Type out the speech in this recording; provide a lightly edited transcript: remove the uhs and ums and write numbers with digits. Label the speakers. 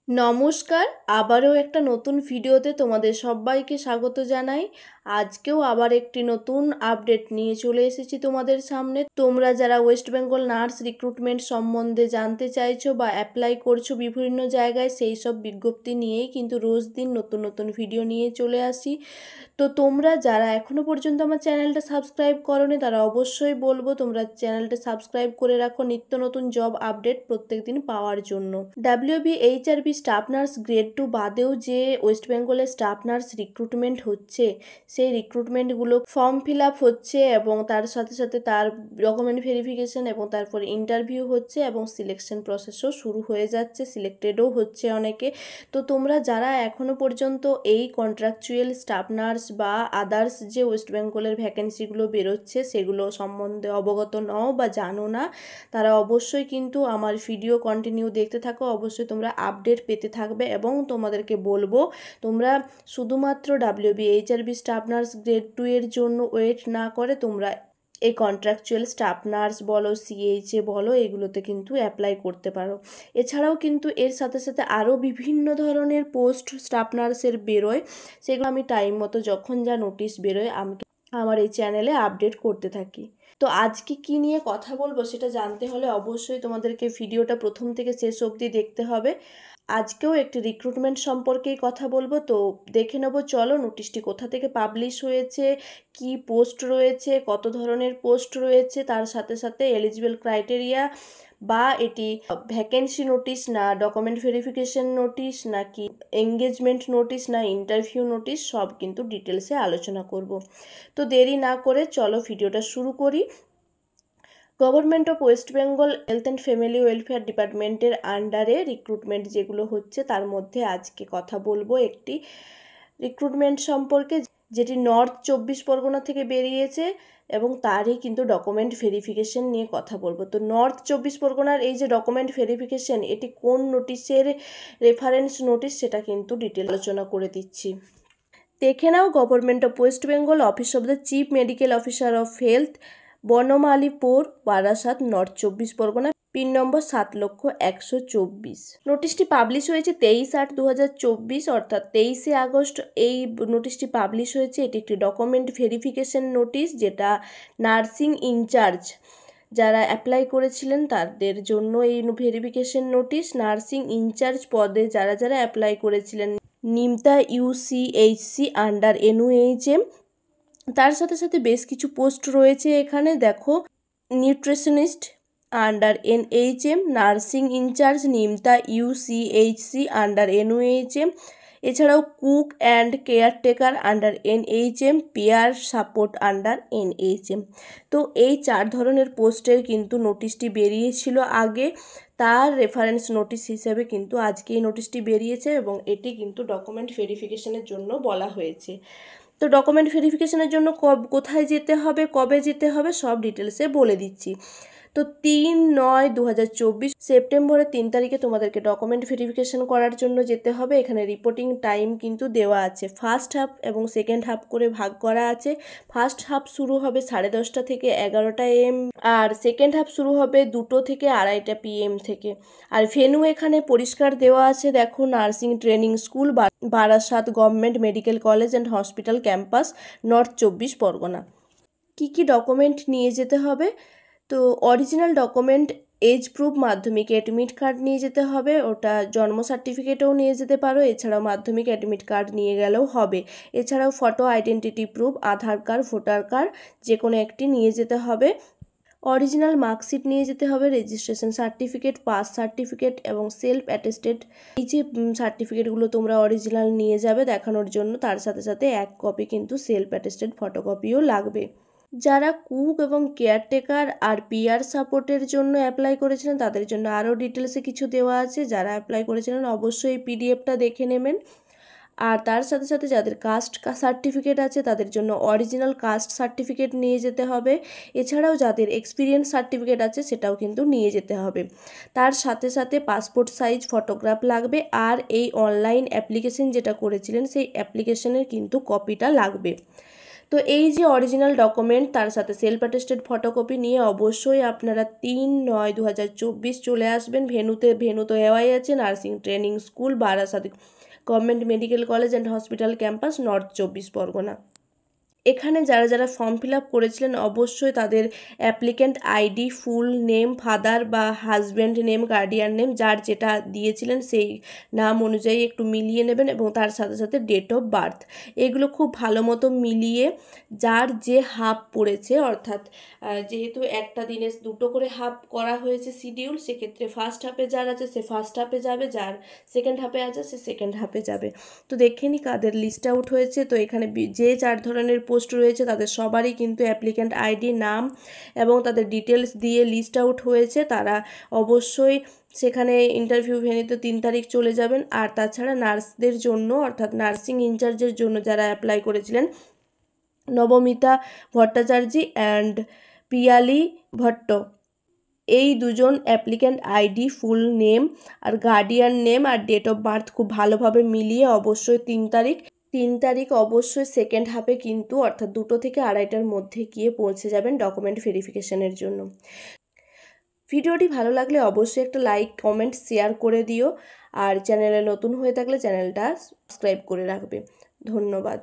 Speaker 1: নমস্কার, আবারও একটা নতুন ভিডিওতে তোমাদের সবাইকে স্বাগত জানাই। আজকেও আবার একটি নতুন আপডেট নিয়ে চলে এসেছি তোমাদের সামনে। তোমরা যারা ওয়েস্ট বেঙ্গল নার্স রিক্রুটমেন্ট সম্বন্ধে জানতে চাইছো বা অ্যাপ্লাই করছো বিভিন্ন জায়গায়, সেই সব বিজ্ঞপ্তি নিয়েই কিন্তু রোজ দিন নতুন নতুন ভিডিও নিয়ে চলে আসি। তো তোমরা যারা এখনও পর্যন্ত আমার চ্যানেলটা সাবস্ক্রাইব করোনি তারা অবশ্যই বলবো তোমরা চ্যানেলটা সাবস্ক্রাইব করে রাখো নিত্য নতুন জব আপডেট প্রত্যেক দিন পাওয়ার জন্য। WBHRB স্টাফ নার্স গ্রেড 2 বাদেও যে ওয়েস্ট বেঙ্গলে স্টাফ নার্স রিক্রুটমেন্ট হচ্ছে, সেই রিক্রুটমেন্টগুলো ফর্ম ফিল আপ হচ্ছে এবং তার সাথে সাথে তার ডকুমেন্ট ভেরিফিকেশন এবং তারপরে ইন্টারভিউ হচ্ছে এবং সিলেকশন প্রসেসও শুরু হয়ে যাচ্ছে, সিলেক্টেডও হচ্ছে অনেকে। তো তোমরা যারা এখনও পর্যন্ত এই কন্ট্রাকচুয়াল স্টাফ নার্স বা আদার্স যে ওয়েস্ট বেঙ্গলের ভ্যাকেন্সিগুলো বেরোচ্ছে সেগুলো সম্বন্ধে অবগত নও বা জানো না, তারা অবশ্যই কিন্তু আমার ভিডিও কন্টিনিউ দেখতে থাকো। অবশ্যই তোমরা আপডেট পেতে থাকবে এবং তোমাদেরকে বলবো তোমরা শুধুমাত্র WBHRB স্টাফ নার্স গ্রেড 2 এর জন্য ওয়েট না করে তোমরা এই কন্ট্রাকচুয়াল স্টাফ নার্স বলো, CHA বলো, এগুলোতে কিন্তু অ্যাপ্লাই করতে পারো। এছাড়াও কিন্তু এর সাথে সাথে আরও বিভিন্ন ধরনের পোস্ট স্টাফ নার্সের বেরোয়, সেগুলো আমি টাইম মতো যখন যা নোটিশ বেরোয় আমি আমার এই চ্যানেলে আপডেট করতে থাকি। তো আজকে কি নিয়ে কথা বলবো সেটা জানতে হলে অবশ্যই তোমাদেরকে ভিডিওটা প্রথম থেকে শেষ অবধি দেখতে হবে। আজকেও একটি রিক্রুটমেন্ট সম্পর্কেই কথা বলবো, তো দেখে নেবো চলো নোটিশটি কোথা থেকে পাবলিশ হয়েছে, কি পোস্ট রয়েছে, কত ধরনের পোস্ট রয়েছে, তার সাথে সাথে এলিজিবল ক্রাইটেরিয়া বা এটি ভ্যাকেন্সি নোটিশ না ডকুমেন্ট ভেরিফিকেশন নোটিশ নাকি এঙ্গেজমেন্ট নোটিশ না ইন্টারভিউ নোটিশ, সব কিন্তু ডিটেলসে আলোচনা করব। তো দেরি না করে চলো ভিডিওটা শুরু করি। Government of West Bengal health and family welfare ডিপার্টমেন্টের আন্ডারে রিক্রুটমেন্ট যেগুলো হচ্ছে তার মধ্যে আজকে কথা বলবো একটি রিক্রুটমেন্ট সম্পর্কে, যেটি নর্থ 24 পরগনা থেকে বেরিয়েছে এবং তারই কিন্তু ডকুমেন্ট ভেরিফিকেশন নিয়ে কথা বলবো। তো নর্থ 24 পরগনার এই যে ডকুমেন্ট ভেরিফিকেশন, এটি কোন নোটিশের রেফারেন্স নোটিশ সেটা কিন্তু ডিটেল আলোচনা করে দিচ্ছি। দেখে নাও, government of West Bengal, office of the chief medical officer of health, Banamalipur, Barasat, north 24 Pargana, pin number 7,124,000। নোটিশটি পাবলিশ হয়েছে 23/8/2024 অর্থাৎ 23শে আগস্ট এই নোটিশটি পাবলিশ হয়েছে। এটি একটি ডকুমেন্ট ভেরিফিকেশন নোটিশ, যেটা নার্সিং ইনচার্জ যারা অ্যাপ্লাই করেছিলেন তাদের জন্য এই ভেরিফিকেশন নোটিশ। নার্সিং ইনচার্জ পদে যারা যারা অ্যাপ্লাই করেছিলেন নিমতা UCHC আন্ডার NUHM, তার সাথে সাথে বেশ কিছু পোস্ট রয়েছে এখানে দেখো। Nutritionist under NHM, nursing in charge Nimta UCHC under NUHM, এছাড়াও cook and caretaker under NHM, peer support under NHM। তো এই 4 ধরনের পোস্টের কিন্তু নোটিশটি বেরিয়েছিল আগে, তার রেফারেন্স নোটিশ হিসেবে কিন্তু আজকে এই নোটিশটি বেরিয়েছে এবং এটি কিন্তু ডকুমেন্ট ভেরিফিকেশনের জন্য বলা হয়েছে। তো ডকুমেন্ট ভেরিফিকেশনের জন্য কোথায় যেতে হবে, কবে যেতে হবে, সব ডিটেলসে বলে দিচ্ছি। তো 3/9/2024 সেপ্টেম্বরের 3 তারিখে তোমাদেরকে ডকুমেন্ট ভেরিফিকেশন করার জন্য যেতে হবে। এখানে রিপোর্টিং টাইম কিন্তু দেওয়া আছে, ফার্স্ট হাফ এবং সেকেন্ড হাফ করে ভাগ করা আছে। ফার্স্ট হাফ শুরু হবে 10:30 থেকে 11টা AM আর সেকেন্ড হাফ শুরু হবে 2টো থেকে 2:30টা PM থেকে। আর ভেন্যু এখানে পরিষ্কার দেওয়া আছে দেখো, nursing training school, Barasat government medical college and hospital campus, north 24 Pargana. কি ডকুমেন্ট নিয়ে যেতে হবে? তো অরিজিনাল ডকুমেন্ট এজ প্রুফ, মাধ্যমিক অ্যাডমিট কার্ড নিয়ে যেতে হবে, ওটা জন্ম সার্টিফিকেটও নিয়ে যেতে পারো, এছাড়াও মাধ্যমিক অ্যাডমিট কার্ড নিয়ে গেলেও হবে। এছাড়াও ফটো আইডেন্টিটি প্রুফ, আধার কার্ড, ভোটার কার্ড যে কোনো একটি নিয়ে যেতে হবে। অরিজিনাল মার্কশিট নিয়ে যেতে হবে, রেজিস্ট্রেশন সার্টিফিকেট, পাস সার্টিফিকেট এবং সেলফ অ্যাটেস্টেড, এই যে সার্টিফিকেটগুলো তোমরা অরিজিনাল নিয়ে যাবে দেখানোর জন্য, তার সাথে সাথে 1 কপি কিন্তু সেলফ অ্যাটেস্টেড ফটোকপিও লাগবে। যারা কুক এবং কেয়ারটেকার আর পিআর সাপোর্টের জন্য অ্যাপ্লাই করেছিলেন তাদের জন্য আরও ডিটেলসে কিছু দেওয়া আছে, যারা অ্যাপ্লাই করেছিলেন অবশ্যই এই PDFটা দেখে নেবেন। আর তার সাথে সাথে যাদের কাস্ট সার্টিফিকেট আছে তাদের জন্য অরিজিনাল কাস্ট সার্টিফিকেট নিয়ে যেতে হবে। এছাড়াও যাদের এক্সপিরিয়েন্স সার্টিফিকেট আছে সেটাও কিন্তু নিয়ে যেতে হবে। তার সাথে সাথে পাসপোর্ট সাইজ ফটোগ্রাফ লাগবে আর এই অনলাইন অ্যাপ্লিকেশন যেটা করেছিলেন সেই অ্যাপ্লিকেশনের কিন্তু কপিটা লাগবে। তো এই যে অরিজিনাল ডকুমেন্ট তার সাথে সেলফ অ্যাটেস্টেড ফটোকপি নিয়ে অবশ্যই আপনারা 3/9/2024 চলে আসবেন। ভেন্যু তো দেওয়াই আছে, nursing training school, Barasat government medical college and hospital campus, north 24 Pargana. এখানে যারা ফর্ম ফিল আপ করেছিলেন অবশ্যই তাদের applicant ID, full name, father বা হাজব্যান্ড নেম, গার্ডিয়ান নেম যার যেটা দিয়েছিলেন সেই নাম অনুযায়ী একটু মিলিয়ে নেবেন, এবং তার সাথে সাথে ডেট অফ বার্থ এগুলো খুব ভালো মতো মিলিয়ে যার যে হাফ পড়েছে, অর্থাৎ যেহেতু একটা দিনে দুটো করে হাফ করা হয়েছে শিডিউল, সেক্ষেত্রে ফার্স্ট হাফে যার আছে সে ফার্স্ট হাফে যাবে, যার সেকেন্ড হাফে আছে সে সেকেন্ড হাফে যাবে। তো দেখে নি কাদের লিস্ট আউট হয়েছে। তো এখানে যে 4 ধরনের পোস্ট রয়েছে তাদের সবারই কিন্তু অ্যাপ্লিক্যান্ট আইডি, নাম এবং তাদের ডিটেলস দিয়ে লিস্ট আউট হয়েছে। তারা অবশ্যই সেখানে ইন্টারভিউ ভেন্যুতে 3 তারিখ চলে যাবেন। আর তাছাড়া নার্সদের জন্য, অর্থাৎ নার্সিং ইনচার্জের জন্য যারা অ্যাপ্লাই করেছিলেন, নবমিতা ভট্টাচার্য অ্যান্ড পিয়ালি ভট্ট, এই দুজন অ্যাপ্লিক্যান্ট আইডি, ফুল নেম আর গার্ডিয়ান নেম আর ডেট অফ বার্থ খুব ভালোভাবে মিলিয়ে অবশ্যই 3 তারিখ অবশ্যই সেকেন্ড হাফে কিন্তু, অর্থাৎ 2টো থেকে 2:30টার মধ্যে গিয়ে পৌঁছে যাবেন ডকুমেন্ট ভেরিফিকেশনের জন্য। ভিডিওটি ভালো লাগলে অবশ্যই একটা লাইক, কমেন্ট, শেয়ার করে দিও। আর চ্যানেলে নতুন হয়ে থাকলে চ্যানেলটা সাবস্ক্রাইব করে রাখবে। ধন্যবাদ।